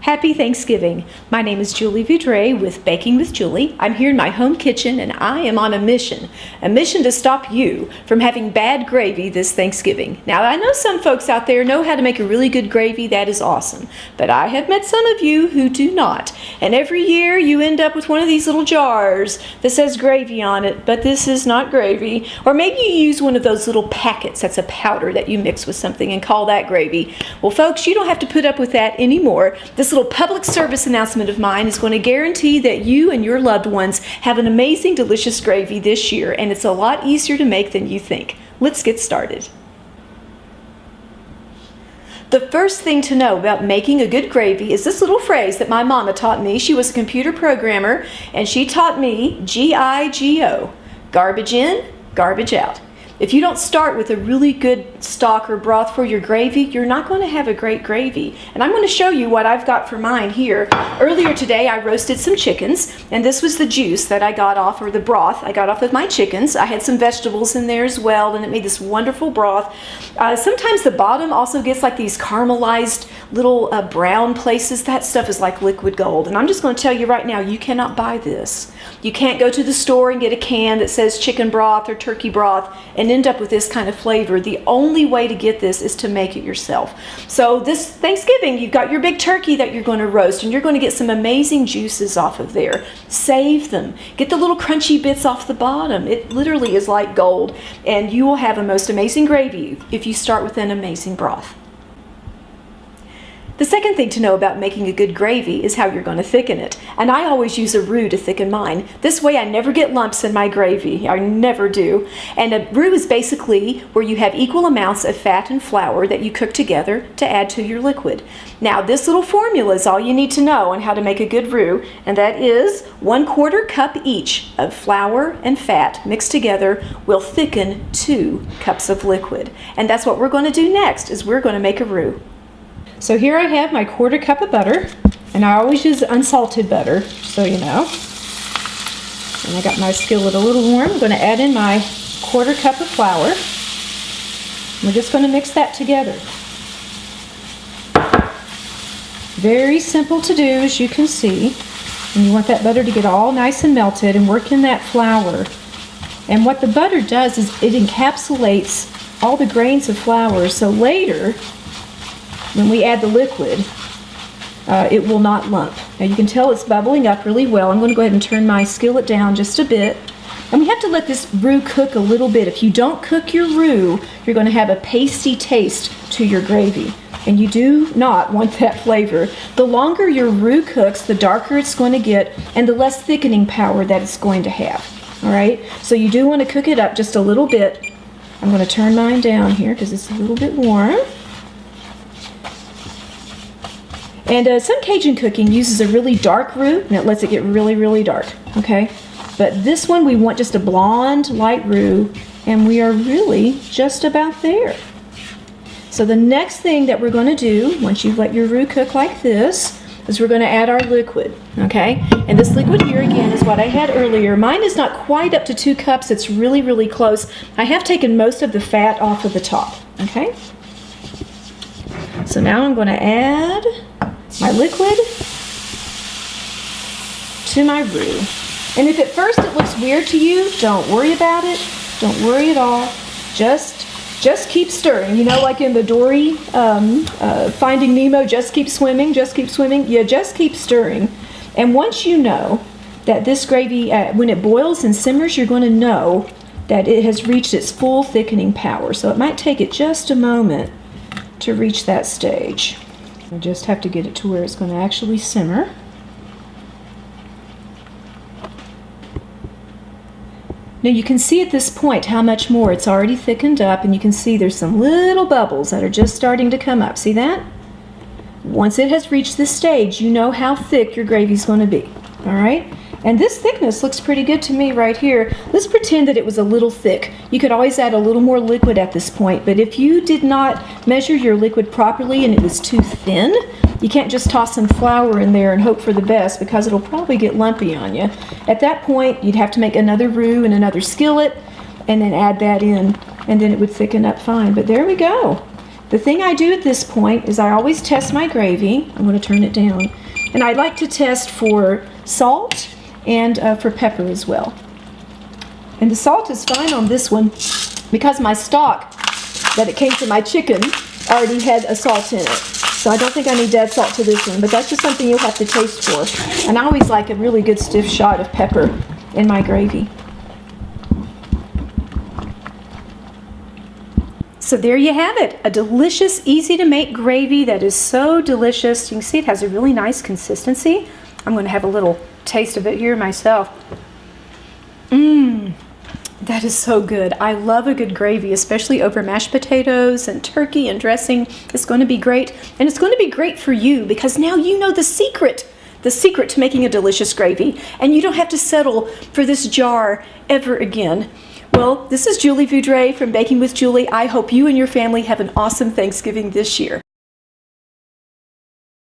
Happy Thanksgiving. My name is Julie Voudrie with Baking with Julie. I'm here in my home kitchen and I am on a mission to stop you from having bad gravy this Thanksgiving. Now I know some folks out there know how to make a really good gravy. That is awesome. But I have met some of you who do not. And every year you end up with one of these little jars that says gravy on it, but this is not gravy. Or maybe you use one of those little packets that's a powder that you mix with something and call that gravy. Well folks, you don't have to put up with that anymore. This little public service announcement of mine is going to guarantee that you and your loved ones have an amazing, delicious gravy this year, and it's a lot easier to make than you think. Let's get started. The first thing to know about making a good gravy is this little phrase that my mama taught me. She was a computer programmer, and she taught me G-I-G-O, garbage in, garbage out. If you don't start with a really good stock or broth for your gravy, you're not going to have a great gravy. And I'm going to show you what I've got for mine here. Earlier today I roasted some chickens, and this was the juice that I got off, or the broth I got off of my chickens. I had some vegetables in there as well, and it made this wonderful broth. Sometimes the bottom also gets like these caramelized little brown places. That stuff is like liquid gold. And I'm just going to tell you right now, you cannot buy this. You can't go to the store and get a can that says chicken broth or turkey broth and end up with this kind of flavor. The only way to get this is to make it yourself. So this Thanksgiving, you've got your big turkey that you're going to roast, and you're going to get some amazing juices off of there. Save them. Get the little crunchy bits off the bottom. It literally is like gold, and you will have a most amazing gravy if you start with an amazing broth. The second thing to know about making a good gravy is how you're going to thicken it. And I always use a roux to thicken mine. This way I never get lumps in my gravy. I never do. And a roux is basically where you have equal amounts of fat and flour that you cook together to add to your liquid. Now this little formula is all you need to know on how to make a good roux, and that is 1/4 cup each of flour and fat mixed together will thicken 2 cups of liquid. And that's what we're going to do next, is we're going to make a roux. So here I have my 1/4 cup of butter, and I always use unsalted butter, so you know. And I got my skillet a little warm. I'm going to add in my 1/4 cup of flour. We're just going to mix that together. Very simple to do, as you can see. And you want that butter to get all nice and melted and work in that flour. And what the butter does is it encapsulates all the grains of flour, so later, when we add the liquid, it will not lump. Now you can tell it's bubbling up really well. I'm going to go ahead and turn my skillet down just a bit. And we have to let this roux cook a little bit. If you don't cook your roux, you're going to have a pasty taste to your gravy. And you do not want that flavor. The longer your roux cooks, the darker it's going to get and the less thickening power that it's going to have. All right? So you do want to cook it up just a little bit. I'm going to turn mine down here because it's a little bit warm. And some Cajun cooking uses a really dark roux, and it lets it get really, really dark, okay? But this one, we want just a blonde, light roux, and we are really just about there. So the next thing that we're going to do, once you've let your roux cook like this, is we're going to add our liquid, okay? And this liquid here, again, is what I had earlier. Mine is not quite up to 2 cups. It's really, really close. I have taken most of the fat off of the top, okay? So now I'm going to add my liquid to my roux. And if at first it looks weird to you, don't worry about it. Don't worry at all. Just keep stirring. You know, like in the Dory Finding Nemo, just keep swimming, just keep swimming. Yeah, just keep stirring. And once you know that this gravy, when it boils and simmers, you're going to know that it has reached its full thickening power. So it might take it just a moment to reach that stage. I just have to get it to where it's going to actually simmer. Now you can see at this point how much more it's already thickened up, and you can see there's some little bubbles that are just starting to come up. See that? Once it has reached this stage, you know how thick your gravy is going to be. All right? And this thickness looks pretty good to me right here. Let's pretend that it was a little thick. You could always add a little more liquid at this point, but if you did not measure your liquid properly and it was too thin, you can't just toss some flour in there and hope for the best, because it'll probably get lumpy on you. At that point, you'd have to make another roux in another skillet and then add that in, and then it would thicken up fine. But there we go. The thing I do at this point is I always test my gravy. I'm going to turn it down. And I like to test for salt and for pepper as well. And the salt is fine on this one because my stock that it came from my chicken already had a salt in it. So I don't think I need to add salt to this one, but that's just something you'll have to taste for. And I always like a really good stiff shot of pepper in my gravy. So there you have it, a delicious, easy to make gravy that is so delicious. You can see it has a really nice consistency. I'm going to have a little taste of it here myself. That is so good. I love a good gravy, especially over mashed potatoes and turkey and dressing. It's going to be great, and it's going to be great for you because now you know the secret to making a delicious gravy, and you don't have to settle for this jar ever again. Well, this is Julie Voudrie from Baking with Julie. I hope you and your family have an awesome Thanksgiving this year.